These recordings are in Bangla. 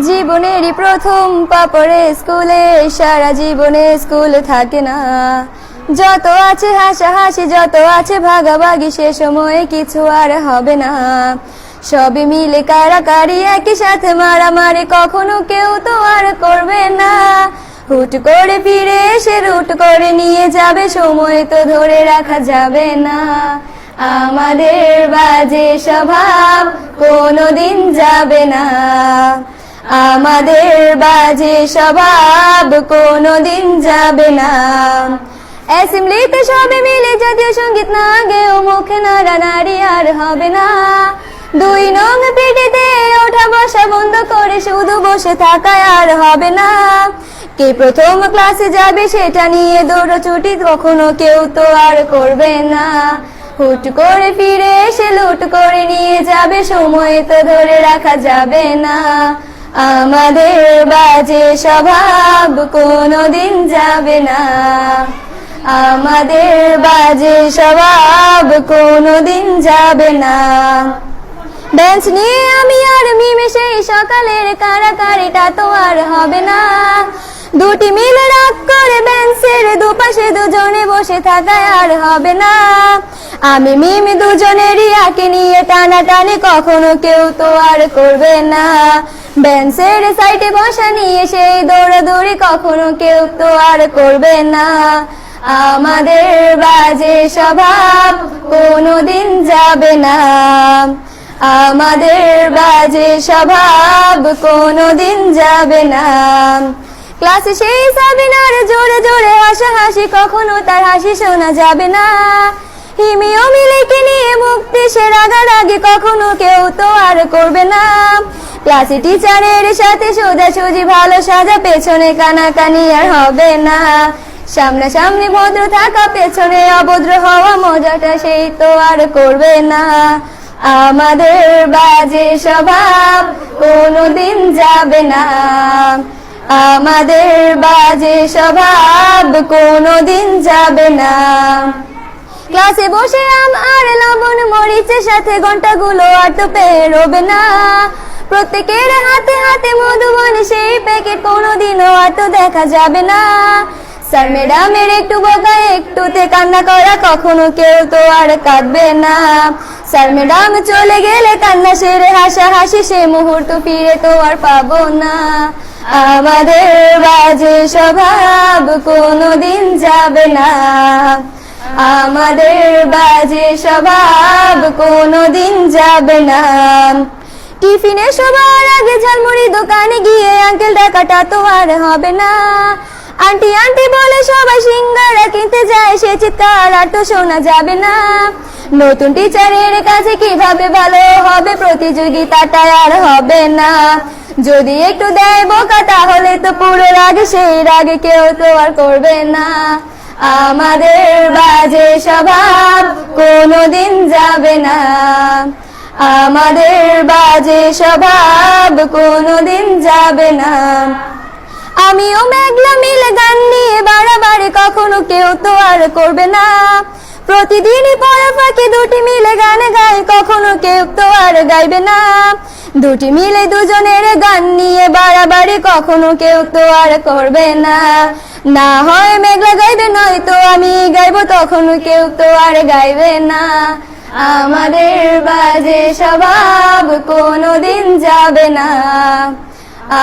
জীবনেরই প্রথম পা পড়ে স্কুলে, সারা জীবনে স্কুল থাকে না। যত আছে হাসাহাসি, যত আছে ভাগাভাগি, সে সময়ে কিছু আর হবে না। সবই মিলে কারাকারি, একই সাথে মারামারি, কখনো কেউ তো আর করবে না। হুট করে ফিরে এসে রুট করে নিয়ে যাবে, সময় তো ধরে রাখা যাবে না। আমাদের বাজে স্বভাব কোনোদিন যাবে না, আমাদের বাজে স্বভাব কোনোদিন যাবে না। অ্যাসেম্বলিতে সবে মিলে জাতীয় সঙ্গীত না গেও মুখে নাড়ানাড়ি আর হবে না। 2 নং পিটিতে ওঠা বসা বন্ধ করে শুধু বসে থাকায় আর হবে না। কে প্রথম ক্লাসে যাবে সেটা নিয়ে দৌড়ছুটি কখনো কেউ তো আর করবে না। হুট করে ফিরে এসে লুট করে নিয়ে যাবে, সময় তো ধরে রাখা যাবে না। আমাদের বাজে স্বভাব কোনোদিন যাবে না, আমাদের বাজে স্বভাব কোনোদিন যাবে না। বেঞ্চ নিয়ে আমি আর মিমে সেই সকালের কারাকারিটা তো আর হবে না। দুটি মিলে রাগ করে বেঞ্চের দুপাশে দুজনে বসে থাকায় আর হবে না। আমি মিমি দুজনেরই আঁকে নিয়ে টানাটানি কখনো কেউ তো আর করবে না। বেঞ্চের সাইডে বসা নিয়ে সেই দৌড়াদৌড়ি কখনো কেউ তো আর করবে না। আমাদের বাজে স্বভাব কোনোদিন যাবে না, আমাদের বাজে স্বভাব কোনোদিন যাবে না। ক্লাসে সেই সাবিনার জোরে জোরে হাসাহাসি, কখনো তার হাসি শোনা যাবে না। হিমি ও মিলিকে নিয়ে মুক্তি সে রাগারাগি কখনো কেউ তো আর করবে না। ক্লাসে টিচারের সাথে সোজাসুজি ভালো সাজা, পেছনে কানাকানি আর হবে না। সামনাসামনি ভদ্র থাকা, পেছনে অভদ্র হওয়া, মজাটা সেই তো আর করবে না। আমাদের বাজে স্বভাব কোনোদিন যাবে না, আমাদের বাজে স্বভাব কোনোদিন যাবে না। ক্লাসে বসে আম আর লবণ মরিচের সাথে ঘন্টাগুলো আর তো পেরোবে না। প্রত্যেকের হাতে হাতে মধুবন সেই প্যাকেট কোনোদিনও আর তো দেখা যাবে না। স্যার ম্যাডামের একটু বকা একটুতে কান্না করা, কখনো কেউ তো আর কাঁদবে না। স্যার ম্যাডাম চলে গেলে কান্না সেরে হাসাহাসি, সে মুহূর্ত ফিরে তো আর পাবো না। আমাদের বাজে স্বভাব কোনোদিন যাবে না, আমাদের বাজে স্বভাব কোনোদিন যাবে না। টিফিনে সবার আগে ঝালমুড়ি দোকানে গিয়ে আঙ্কেল ডাকাটা তো আর হবে না। আন্টি আন্টি বলে সবাই সিঙ্গারা কিনতে যায়, সে চিৎকার আর তো শোনা যাবে না। নতুন টিচারের কাছে কিভাবে ভালো হবে, প্রতিযোগিতাটা আর হবে না। যদি একটু দেয় বোকা তাহলে তো পুরো রাগ, সেই রাগে কেউ তো আর করবে না। আমাদের বাজে স্বভাব কোনোদিন যাবে না, আমাদের বাজে স্বভাব কোনোদিন যাবে না। আমিও মেঘলা মিলে গান নিয়ে বাড়াবাড়ি কখনো কেউ তো আর করবে না। প্রতিদিনই পড়া ফাঁকে দুটি মিলে গান গায়, কখনো কেউ তো আর গাইবে না। দুটি মিলে দুজনের গান নিয়ে বাড়াবাড়ি কখনো কেউ তো আর করবে না। না হয় মেঘলা গাইবে, নয়তো আমি গাইবো, তখনও কেউ তো আর গাইবে না। আমাদের বাজে স্বভাব কোনোদিন যাবে না,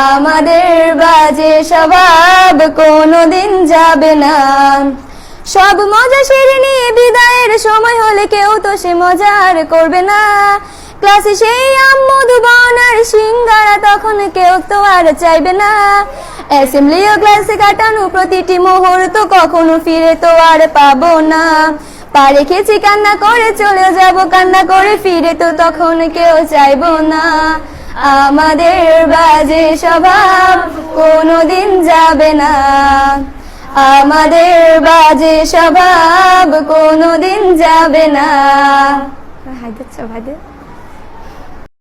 আমাদের বাজে স্বভাব কোনোদিন যাবে না। সব মজা সেরে নিয়ে বিদায়ের সময় হলে কেউ তো সে মজা আর করবে না। ক্লাসে সেই আম মধুবন আর সিঙ্গারা তখন কেউ তো আর চাইবে না। অ্যাসেম্বলি ও ক্লাসে কাটানো প্রতিটি মুহূর্ত কখনো ফিরে তো আর পাবো না। পা রেখেছি কান্না করে চলে যাব, কান্না করে ফিরে তো তখন কেউ চাইবো না। আমাদের বাজে স্বভাব কোনোদিন যাবে না, আমাদের বাজে স্বভাব কোনোদিন যাবে না।